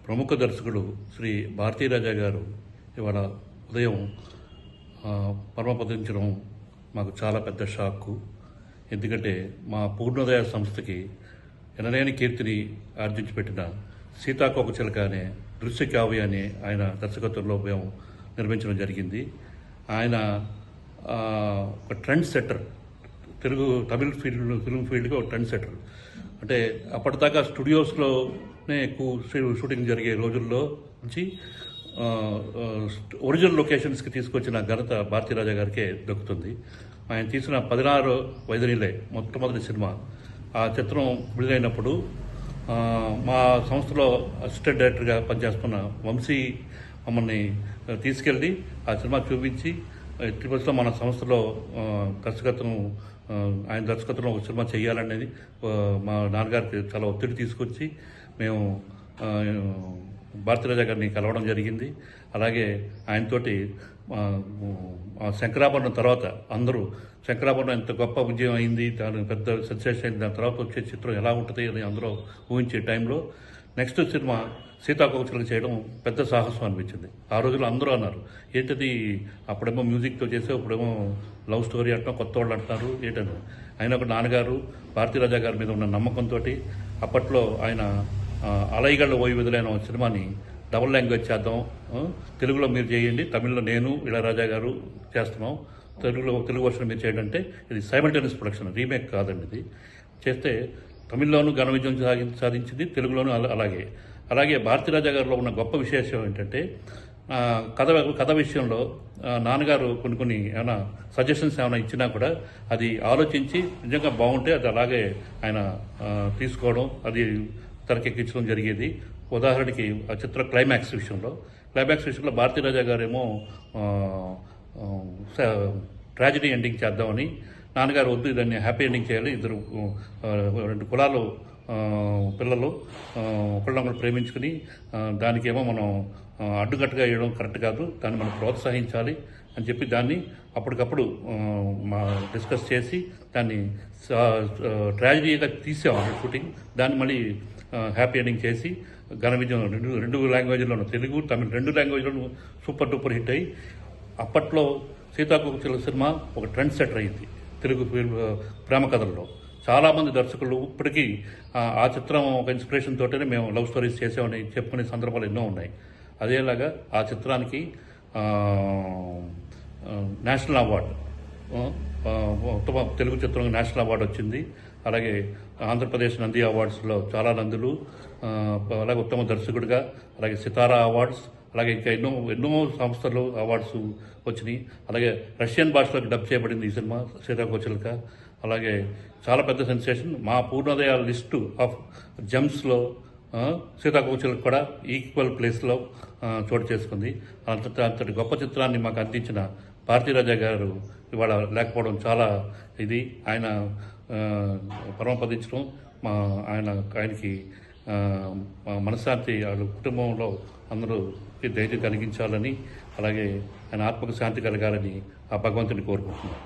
ప్రముఖ దర్శకుడు శ్రీ భారతీరాజా గారు ఇవాళ ఉదయం పరమపదించడం మాకు చాలా పెద్ద షాక్కు. ఎందుకంటే మా పూర్ణోదయ సంస్థకి ఎనలేని కీర్తిని ఆర్జించి పెట్టిన సీతాకోకచిలక అనే దృశ్య కావ్యాన్ని ఆయన దర్శకత్వంలో మేము నిర్మించడం జరిగింది. ఆయన ఒక ట్రెండ్ సెట్టర్, తమిళ ఫిల్మ్ ఫీల్డ్కి ఒక ట్రెండ్ సెట్టర్. అంటే అప్పటిదాకా స్టూడియోస్లోనే ఎక్కువ షూటింగ్ జరిగే రోజుల్లో నుంచి ఒరిజినల్ లొకేషన్స్కి తీసుకొచ్చిన ఘనత భారతీరాజా గారికే దక్కుతుంది. ఆయన తీసిన 16 వైదనీలే మొట్టమొదటి సినిమా. ఆ చిత్రం విడుదలైనప్పుడు మా సంస్థలో అసిస్టెంట్ డైరెక్టర్గా పనిచేస్తున్న వంశీ మమ్మల్ని తీసుకెళ్ళి ఆ సినిమా చూపించి తిరుపతిలో మన సంస్థలో ఆయన దర్శకత్వంలో ఒక సినిమా చేయాలనేది మా నాన్నగారికి చాలా ఒత్తిడి తీసుకొచ్చి మేము భారతీరాజా గారిని కలవడం జరిగింది. అలాగే ఆయనతోటి శంకరాభరణం తర్వాత అందరూ శంకరాభరణం ఎంత గొప్ప విజయం అయింది, దాని పెద్ద సెన్సేషన్ అయింది, దాని తర్వాత వచ్చే చిత్రం ఎలా ఉంటుంది అని అందరూ ఊహించే టైంలో నెక్స్ట్ సినిమా సీతాకోకచిలక చేయడం పెద్ద సాహసం అనిపించింది. ఆ రోజుల్లో అందరూ అన్నారు, ఏంటది అప్పుడేమో మ్యూజిక్తో చేసే, ఇప్పుడేమో లవ్ స్టోరీ అంటాం, కొత్త వాళ్ళు అంటున్నారు ఏంటని. ఆయన ఒక నాన్నగారు భారతీరాజా గారి మీద ఉన్న నమ్మకంతో అప్పట్లో ఆయన అలైగళ్ళ ఓయి విధులైన సినిమాని డబుల్ లాంగ్వేజ్ చేద్దాం, తెలుగులో మీరు చేయండి, తమిళ్లో నేను ఇళయరాజా గారు చేస్తున్నాం, తెలుగు వర్షన్ మీరు చేయండి అంటే ఇది సైమల్టేనియస్ ప్రొడక్షన్, రీమేక్ కాదండి. ఇది చేస్తే తమిళ్లోనూ ఘన విజయం సాధించింది, తెలుగులోనూ అలాగే భారతీరాజా గారిలో ఉన్న గొప్ప విశేషం ఏంటంటే కథ విషయంలో నాన్నగారు కొన్ని ఏమైనా సజెషన్స్ ఏమైనా ఇచ్చినా కూడా అది ఆలోచించి నిజంగా బాగుంటే అది అలాగే ఆయన తీసుకోవడం, అది తెరకెక్కించడం జరిగేది. ఉదాహరణకి ఆ చిత్ర క్లైమాక్స్ విషయంలో భారతీరాజా గారేమో ట్రాజడీ ఎండింగ్ చేద్దామని, నాన్నగారు వద్దు దాన్ని హ్యాపీ ఎండింగ్ చేయాలి, ఇద్దరు 2 కులాలు పిల్లలు ఒకళ్ళొకళ్ళు ప్రేమించుకుని దానికేమో మనం అడ్డుకట్టుగా వేయడం కరెక్ట్ కాదు, దాన్ని మనం ప్రోత్సహించాలి అని చెప్పి దాన్ని అప్పటికప్పుడు డిస్కస్ చేసి దాన్ని ట్రాజడీగా తీసాం షూటింగ్. దాన్ని మళ్ళీ హ్యాపీ ఎండింగ్ చేసి ఘన విజయం రెండు లాంగ్వేజ్లోనూ, తెలుగు తమిళ 2 లాంగ్వేజ్లోనూ సూపర్ డూపర్ హిట్ అయ్యి అప్పట్లో సీతాకోకచిలక సినిమా ఒక ట్రెండ్ సెటర్ అయింది తెలుగు ప్రేమ కథల్లో. చాలామంది దర్శకులు ఇప్పటికీ ఆ చిత్రం ఒక ఇన్స్పిరేషన్ తోటనే మేము లవ్ స్టోరీస్ చేసామని చెప్పుకునే సందర్భాలు ఎన్నో ఉన్నాయి. అదేలాగా ఆ చిత్రానికి నేషనల్ అవార్డు, ఉత్తమ తెలుగు చిత్రం నేషనల్ అవార్డు వచ్చింది. అలాగే ఆంధ్రప్రదేశ్ నంది అవార్డ్స్లో చాలా నందులు, అలాగే ఉత్తమ దర్శకుడిగా, అలాగే సితారా అవార్డ్స్, అలాగే ఇంకా ఎన్నో సంస్థలు అవార్డ్స్ వచ్చినాయి. అలాగే రష్యన్ భాషలోకి డబ్ చేయబడింది ఈ సినిమా సీతాకోకచిలక. అలాగే చాలా పెద్ద సెన్సేషన్. మా పూర్ణోదయ లిస్టు ఆఫ్ జెమ్స్లో సీతాకోకచిలక కూడా ఈక్వల్ ప్లేస్లో చోటు చేసుకుంది. అంతటి గొప్ప చిత్రాన్ని మాకు అందించిన భారతీరాజా గారు ఇవాళ లేకపోవడం చాలా ఇది. ఆయన పరమపదించడం ఆయనకి మనశ్శాంతి, వాళ్ళ కుటుంబంలో అందరూ ధైర్యం కలిగించాలని, అలాగే ఆయన ఆత్మకు శాంతి కలగాలని ఆ భగవంతుని కోరుకుంటున్నాను.